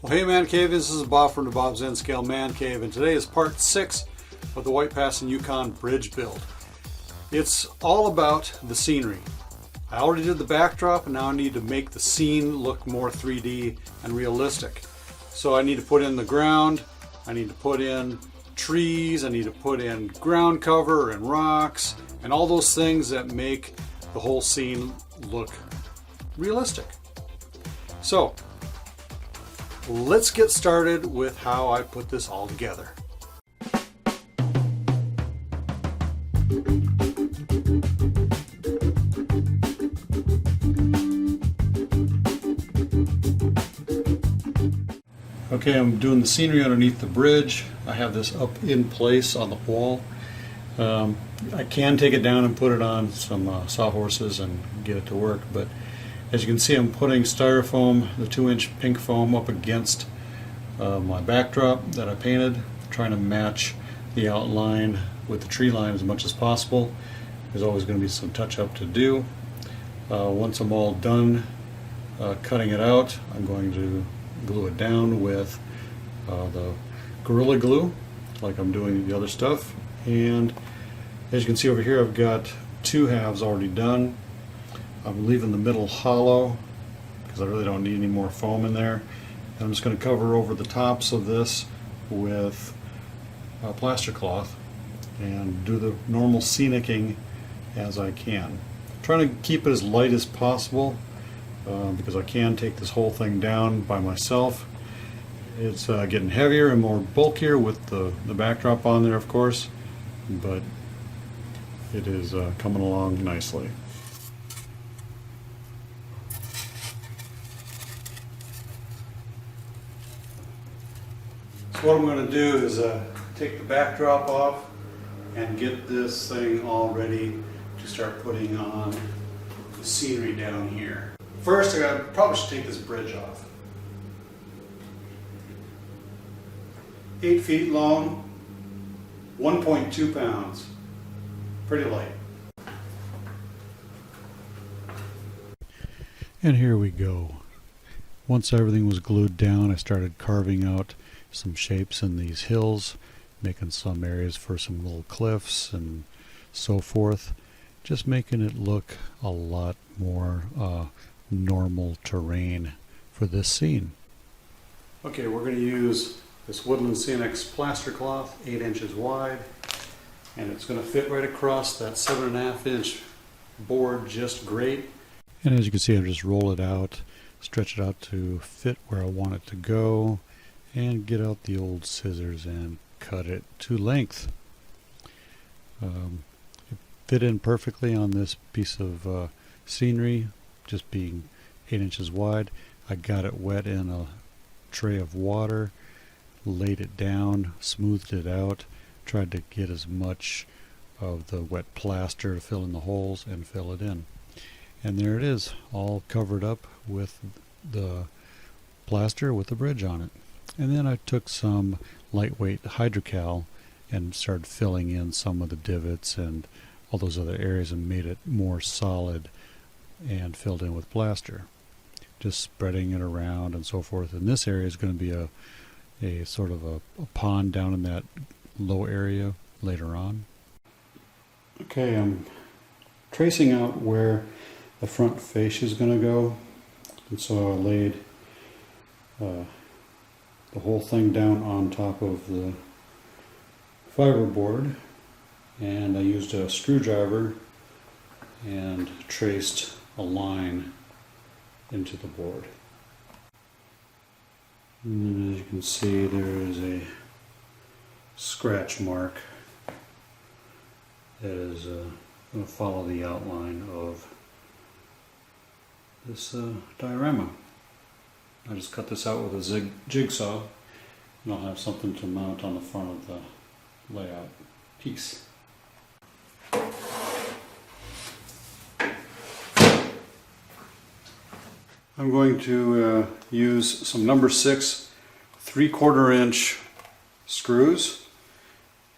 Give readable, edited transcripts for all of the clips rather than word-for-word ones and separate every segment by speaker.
Speaker 1: Well, hey ManCave, this is Bob from DaBob's N-Scale ManCave, and today is part 6 of the White Pass and Yukon bridge build. It's all about the scenery. I already did the backdrop, and now I need to make the scene look more 3D and realistic. So I need to put in the ground, I need to put in trees, I need to put in ground cover and rocks, and all those things that make the whole scene look realistic. So, let's get started with how I put this all together. Okay, I'm doing the scenery underneath the bridge. I have this up in place on the wall. I can take it down and put it on some sawhorses and get it to work, but as you can see, I'm putting styrofoam, the 2-inch pink foam, up against my backdrop that I painted, trying to match the outline with the tree line as much as possible. There's always going to be some touch-up to do. Once I'm all done cutting it out, I'm going to glue it down with the Gorilla Glue, like I'm doing the other stuff. And as you can see over here, I've got 2 halves already done. I'm leaving the middle hollow because I really don't need any more foam in there. And I'm just going to cover over the tops of this with plaster cloth and do the normal scenicking as I can. I'm trying to keep it as light as possible because I can take this whole thing down by myself. It's getting heavier and more bulkier with the backdrop on there, of course, but it is coming along nicely. So what I'm going to do is take the backdrop off and get this thing all ready to start putting on the scenery down here. First, I probably should take this bridge off. 8 feet long, 1.2 pounds. Pretty light. And here we go. Once everything was glued down, I started carving out some shapes in these hills, making some areas for some little cliffs and so forth, just making it look a lot more normal terrain for this scene. Okay, we're going to use this Woodland Scenics plaster cloth, 8 inches wide, and it's going to fit right across that 7.5 inch board just great. And as you can see, I just roll it out, stretch it out to fit where I want it to go, and get out the old scissors and cut it to length. It fit in perfectly on this piece of scenery, just being 8 inches wide. I got it wet in a tray of water, laid it down, smoothed it out, tried to get as much of the wet plaster to fill in the holes and fill it in. And there it is, all covered up with the plaster with the bridge on it. And then I took some lightweight hydrocal and started filling in some of the divots and all those other areas and made it more solid and filled in with plaster. Just spreading it around and so forth. And this area is going to be a sort of a pond down in that low area later on. Okay, I'm tracing out where the front fascia is going to go. And so I laid the whole thing down on top of the fiberboard, and I used a screwdriver and traced a line into the board. And as you can see, there is a scratch mark that is going to follow the outline of this diorama. I just cut this out with a jigsaw, and I'll have something to mount on the front of the layout piece. I'm going to use some number 6 3/4 inch screws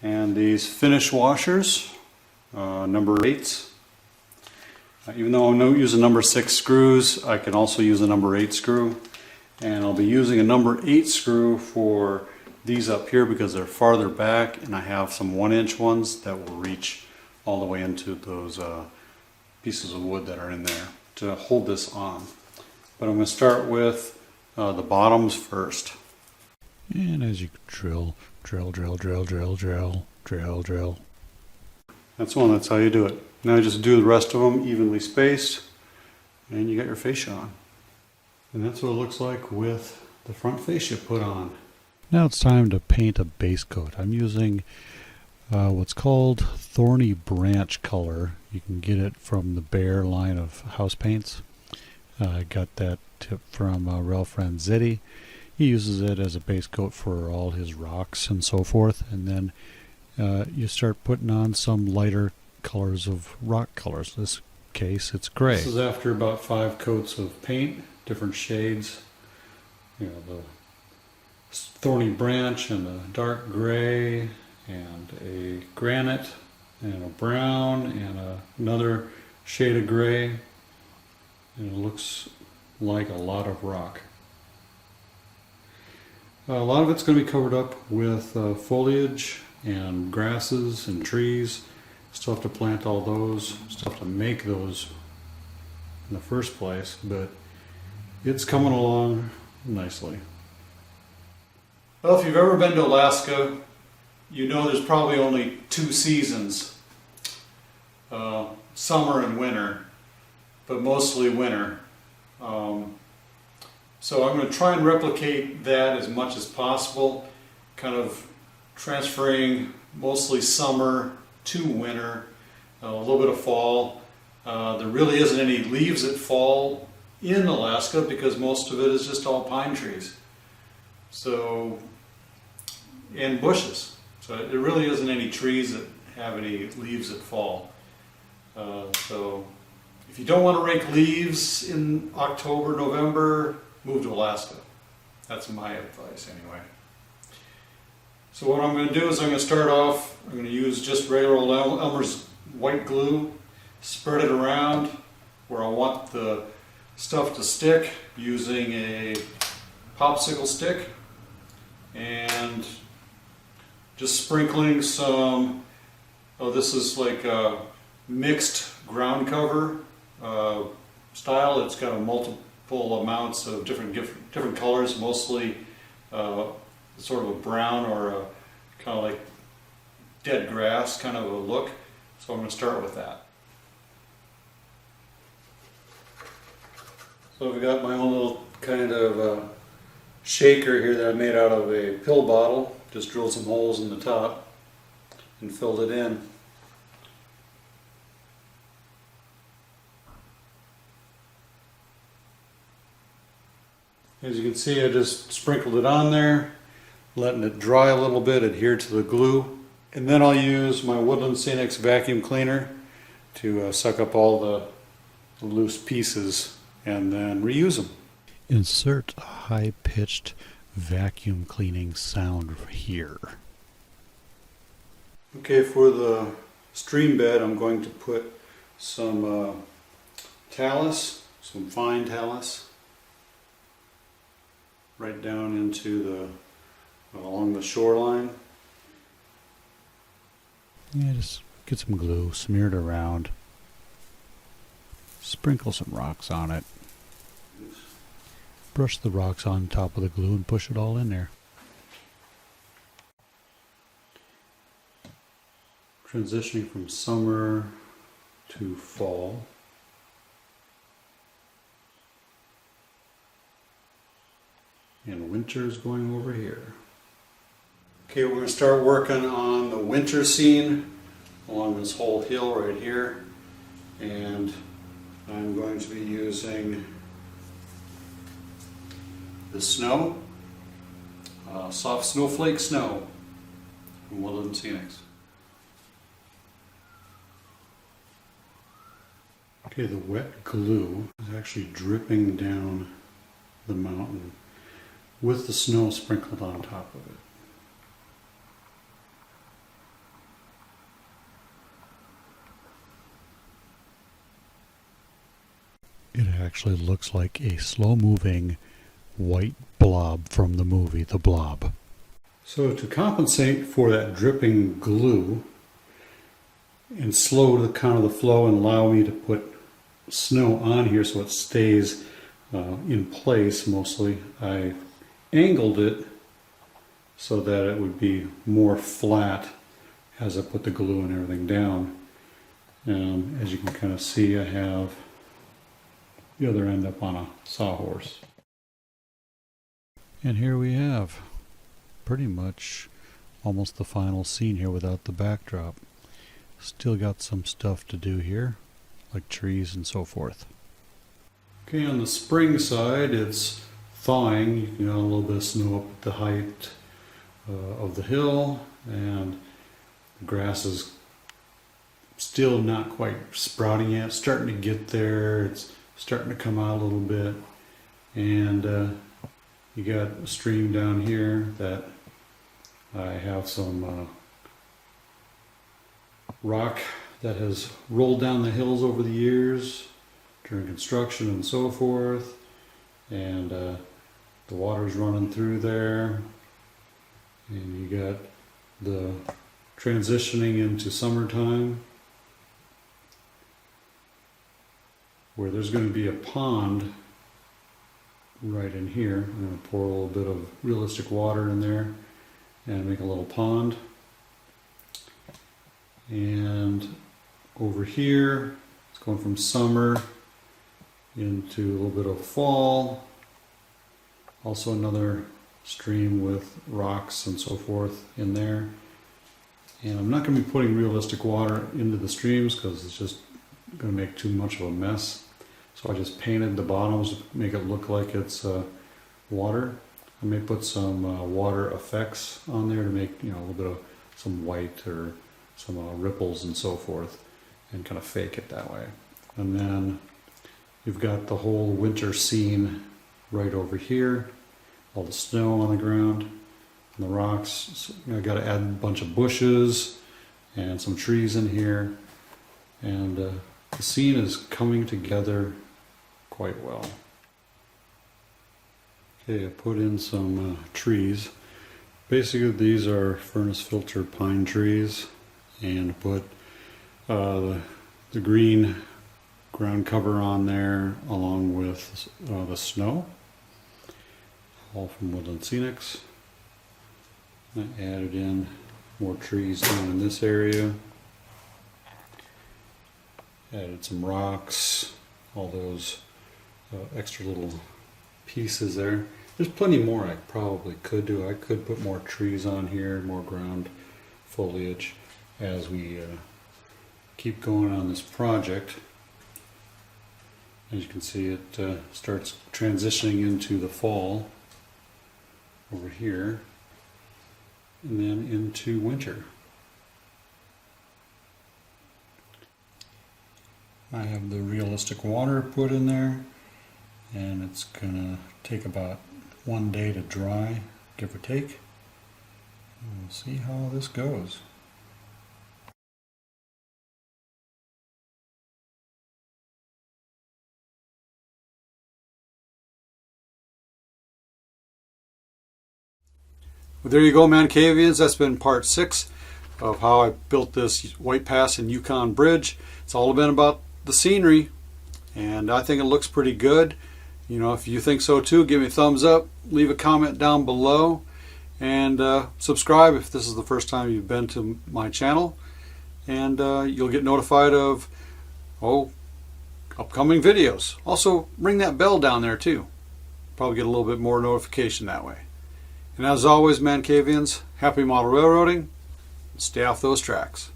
Speaker 1: and these finish washers, number 8s. Even though I'm not using number 6 screws, I can also use a number 8 screw. And I'll be using a number 8 screw for these up here because they're farther back, and I have some 1-inch ones that will reach all the way into those pieces of wood that are in there to hold this on. But I'm going to start with the bottoms first. And as you drill. That's how you do it. Now just do the rest of them evenly spaced, and you got your fascia on. And that's what it looks like with the front fascia put on. Now it's time to paint a base coat. I'm using what's called Thorny Branch color. You can get it from the Bear line of house paints. I got that tip from Ralph Ranzetti. He uses it as a base coat for all his rocks and so forth. And then you start putting on some lighter colors of rock colors. In this case, it's gray. This is after about 5 coats of paint, different shades. You know, the Thorny Branch and the dark gray and a granite and a brown and another shade of gray. And it looks like a lot of rock. A lot of it's going to be covered up with foliage and grasses and trees. Still have to plant all those, still have to make those in the first place, but it's coming along nicely. Well, if you've ever been to Alaska, you know there's probably only 2 seasons, summer and winter, but mostly winter. So I'm going to try and replicate that as much as possible, kind of transferring mostly summer to winter, a little bit of fall. There really isn't any leaves that fall in Alaska because most of it is just all pine trees. So, and bushes. So there really isn't any trees that have any leaves that fall. So if you don't want to rake leaves in October, November, move to Alaska. That's my advice anyway. So what I'm going to do is I'm going to start off, I'm going to use just regular old Elmer's white glue, spread it around where I want the stuff to stick using a popsicle stick, and just sprinkling some, this is like a mixed ground cover style. It's got a multiple amounts of different colors, mostly sort of a brown or a kind of like dead grass kind of a look. So I'm going to start with that. So I've got my own little kind of shaker here that I made out of a pill bottle. Just drilled some holes in the top and filled it in. As you can see, I just sprinkled it on there, letting it dry a little bit, adhere to the glue. And then I'll use my Woodland Scenics vacuum cleaner to suck up all the loose pieces and then reuse them. Insert a high-pitched vacuum cleaning sound here. Okay, for the stream bed, I'm going to put some talus, some fine talus, right down into the, along the shoreline. Yeah, just get some glue, smear it around, sprinkle some rocks on it, brush the rocks on top of the glue and push it all in there. Transitioning from summer to fall. And winter is going over here. Okay, we're going to start working on the winter scene along this whole hill right here. And I'm going to be using the snow, soft snowflake snow from Woodland Scenics. Okay, the wet glue is actually dripping down the mountain with the snow sprinkled on top of it. It actually looks like a slow-moving white blob from the movie The Blob. So to compensate for that dripping glue and slow the kind of the flow and allow me to put snow on here so it stays in place mostly, I angled it so that it would be more flat as I put the glue and everything down. As you can kind of see, I have the other end up on a sawhorse. And here we have pretty much almost the final scene here without the backdrop. Still got some stuff to do here, like trees and so forth. Okay, on the spring side, it's thawing. You know, a little bit of snow up at the height of the hill, and the grass is still not quite sprouting yet. It's starting to get there. It's starting to come out a little bit, and you got a stream down here that I have some rock that has rolled down the hills over the years during construction and so forth, and the water's running through there, and you got the transitioning into summertime where there's going to be a pond right in here. I'm going to pour a little bit of realistic water in there and make a little pond. And over here, it's going from summer into a little bit of fall. Also another stream with rocks and so forth in there. And I'm not going to be putting realistic water into the streams because it's just going to make too much of a mess. So I just painted the bottoms to make it look like it's water. I may put some water effects on there to make, you know, a little bit of some white or some ripples and so forth, and kind of fake it that way. And then you've got the whole winter scene right over here, all the snow on the ground and the rocks. So I got to add a bunch of bushes and some trees in here, and the scene is coming together quite well. Okay, I put in some trees. Basically these are furnace filter pine trees, and put the green ground cover on there along with the snow, all from Woodland Scenics. I added in more trees down in this area. Added some rocks, all those extra little pieces there. There's plenty more I probably could do. I could put more trees on here, more ground foliage as we keep going on this project. As you can see, it starts transitioning into the fall over here, and then into winter. I have the realistic water put in there, and it's gonna take about 1 day to dry, give or take. And we'll see how this goes. Well, there you go, ManCavians. That's been part 6 of how I built this White Pass and Yukon bridge. It's all been about the scenery, and I think it looks pretty good. You know, if you think so too, give me a thumbs up, leave a comment down below, and subscribe if this is the first time you've been to my channel, and you'll get notified of upcoming videos. Also ring that bell down there too. Probably get a little bit more notification that way. And as always, ManCavians, happy model railroading. Stay off those tracks.